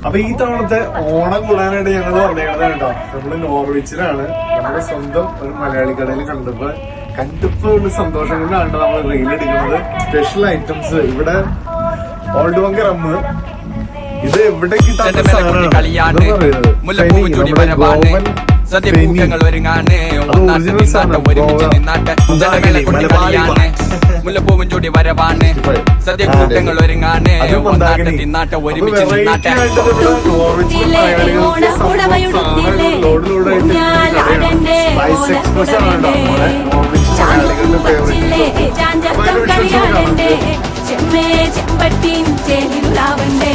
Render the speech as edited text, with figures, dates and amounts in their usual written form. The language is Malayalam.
അപ്പൊ ഈ തവണത്തെ ഓണം കൂടാനായിട്ട് ഞങ്ങൾ വന്നേക്കുന്നത് കേട്ടോ. നമ്മള് നോർവിച്ചിലാണ്. നമ്മുടെ സ്വന്തം ഒരു മലയാളി കടയിൽ കണ്ടപ്പോ ഒരു സന്തോഷം കൊണ്ടാണ് നമ്മൾ റീൽ എടുക്കുന്നത്. സ്പെഷ്യൽ ഐറ്റംസ് ഇവിടെ ഓൾഡ് വങ്ക റമ്മ്. ഇത് എവിടെ കിട്ടാത്ത സാധനമാണ്. സദ്യപൂക്കങ്ങൾ ഒരുങ്ങാണ് ഒരുമിച്ച് നിന്നാട്ടെ മുല്ലപ്പൂവും ചൂടി വരവാണ്. സദ്യകൂട്ടങ്ങൾ ഒരുങ്ങാണ് ഒന്നാട്ടെ തിന്നാട്ടെ ഒരുമിച്ച് നിന്നാട്ടെ. ചെമ്പട്ടിയും ചേരുലാവണ്ടേ.